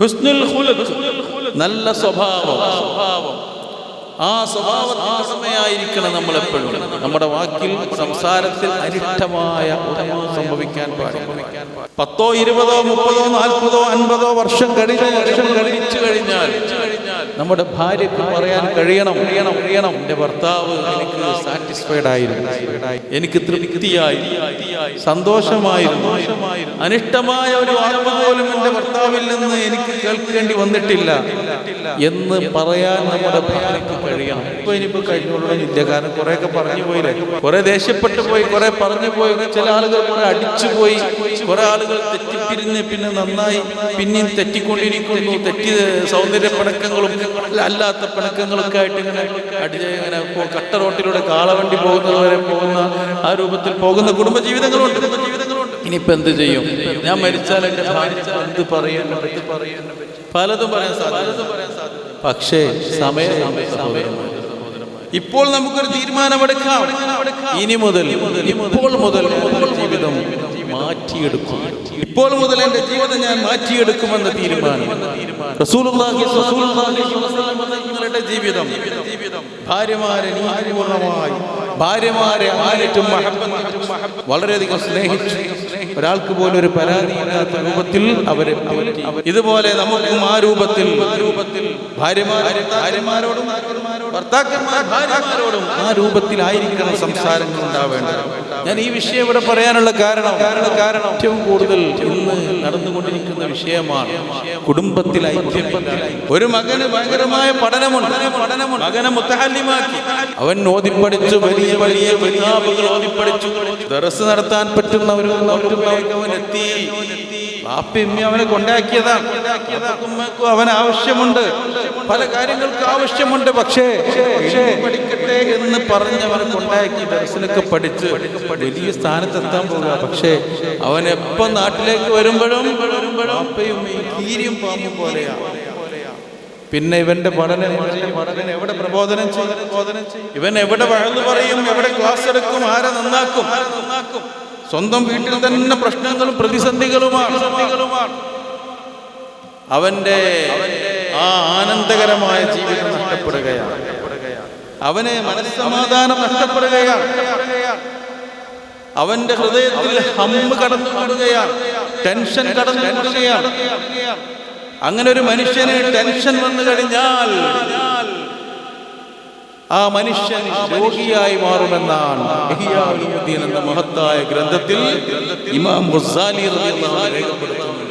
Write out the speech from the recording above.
ഹുസ്നുൽ ഖുലുഖ്, നല്ല സ്വഭാവം. ആ സ്വഭാവത്തിനുടമയായിരിക്കണം നമ്മളെപ്പോഴും. നമ്മുടെ വാക്കിൽ, സംസാരത്തിൽ അനിഷ്ടമായ ഒന്നും സംഭവിക്കാൻ പാടില്ല. 10, 20, 30, 40, 50 വർഷം കഴിച്ചു കഴിഞ്ഞാൽ നമ്മുടെ ഭാര്യയ്ക്ക് പറയാൻ കഴിയണം, എൻ്റെ ഭർത്താവ് എനിക്ക് സാറ്റിസ്ഫൈഡ് ആയിരുന്നു, എനിക്ക് തൃപ്തിയായി, സന്തോഷമായിരുന്നു, അനിഷ്ടമായ ഒരു വാക്ക് പോലും എൻ്റെ ഭർത്താവിൽ നിന്ന് എനിക്ക് കേൾക്കേണ്ടി വന്നിട്ടില്ല എന്ന് പറയാൻ നമ്മുടെ ഭാര്യയ്ക്ക് കഴിയണം. ഇനിയിപ്പോ കഴിഞ്ഞുള്ളതില്ല. കാരണം കുറെയൊക്കെ പറഞ്ഞു പോയില്ലേ, കുറെ ദേഷ്യപ്പെട്ടു പോയി, കുറെ പറഞ്ഞു പോയി, ചില ആളുകൾ കുറെ അടിച്ചുപോയി, കുറെ ആളുകൾ തെറ്റിപ്പിരിഞ്ഞ് പിന്നെ നന്നായി പിന്നെയും തെറ്റിക്കൊണ്ടിരിക്കുന്നു. സൗന്ദര്യ പിണക്കങ്ങളും അല്ലാത്ത പിണക്കങ്ങളൊക്കെ ആയിട്ട് ഇങ്ങനെ കട്ട റോട്ടിലൂടെ കാളവണ്ടി പോകുന്നത് വരെ പോകുന്ന ആ രൂപത്തിൽ പോകുന്ന കുടുംബജീവിതങ്ങളുണ്ട്. ഇനിയിപ്പോ എന്ത് ചെയ്യും? ഞാൻ മരിച്ചാൽ എന്റെ ഭാര്യ എന്ത് പറയാൻ, പലതും പറയാൻ സാധ്യത. പക്ഷേ സമയം ഇപ്പോൾ നമുക്കൊരു തീരുമാനമെടുക്കാം. ഇനി മുതൽ, ഇപ്പോൾ മുതൽ ജീവിതം മാറ്റിയെടുക്കും. ഇപ്പോൾ മുതൽ എന്റെ ജീവിതം ഞാൻ മാറ്റിയെടുക്കുമെന്ന തീരുമാനം. റസൂലുള്ളാഹി തങ്ങളുടെ ജീവിതം ഭാര്യമാരെ പൂർണ്ണമായി, ഭാര്യമാരെ ആയിട്ടും വളരെയധികം സ്നേഹിച്ചു. ഒരാൾക്ക് പോലും ഒരു പരാതിയില്ലാത്ത രൂപത്തിൽ അവരെ ഇതുപോലെ നമുക്കും ആ രൂപത്തിൽ ഭാര്യമാരോടും ഭർത്താക്കന്മാർ ഭാര്യമാരോടും ആ രൂപത്തിലായിരിക്കണം സംസാരങ്ങൾ ഉണ്ടാവേണ്ടത്. ഞാൻ ഈ വിഷയം ഇവിടെ പറയാനുള്ള കാരണം ഏറ്റവും കൂടുതൽ ഇന്ന് നടന്നുകൊണ്ടിരിക്കുന്ന വിഷയമാണ് കുടുംബത്തിൽ ഐക്യമില്ല. ഒരു മകന് ഭയങ്കരമായ പഠനമുണ്ട്, മകനെ മുത്തഹല്ലിമാക്കി, അവൻ ഓതിപ്പടിച്ചു, വലിയ വലിയ കിതാബുകൾ ഓതിപ്പടിച്ചു, ദർസ് നടത്താൻ പറ്റുന്ന ഒരു അവൻ എത്തി. ബാപ്പയമ്മ അവനെ കൊണ്ടാക്കിയതാണ്. അവന് ആവശ്യമുണ്ട്, പല കാര്യങ്ങൾക്ക് ആവശ്യമുണ്ട്. പക്ഷേ പഠിക്കട്ടെ എന്ന് പറഞ്ഞ് അവനെ കൊണ്ടാക്കി ദർസിലൊക്കെ പഠിച്ച് വലിയ സ്ഥാനത്തെത്താൻ പോകുക. പക്ഷേ അവൻ എപ്പം നാട്ടിലേക്ക് വരുമ്പോഴും ബാപ്പയും കീരിയും പാമ്പും പോലെയാണ്. പിന്നെ ഇവന്റെ പഠനം എവിടെ പ്രബോധനം ചെയ്യും? ഇവൻ എവിടെ വഴന്നു പറയും? എവിടെ ക്ലാസ് എടുക്കും? ആരെ നന്നാക്കും? സ്വന്തം വീട്ടിൽ തന്നെ പ്രശ്നങ്ങളും പ്രതിസന്ധികളുമാണ്. അവന്റെ ആ ആനന്ദകരമായ ജീവിതം നഷ്ടപ്പെടുകയാണ്. അവന് മനസ്സമാധാനം നഷ്ടപ്പെടുകയാണ്. അവന്റെ ഹൃദയത്തിൽ ഹമ്മ് കടന്നു കൂടുകയാണ്, ടെൻഷൻ കടന്നു കൂടുകയാണ്. അങ്ങനെ ഒരു മനുഷ്യന് ടെൻഷൻ വന്നു കഴിഞ്ഞാൽ ആ മനുഷ്യൻ രോഗിയായി മാറുമെന്നാണ് ഇഹ്യാഉൽ ഉലൂമീൻ എന്ന മഹത്തായ ഗ്രന്ഥത്തിൽ ഇമാം ഗസാലി റളിയല്ലാഹു അൻഹു രേഖപ്പെടുത്തുന്നത്.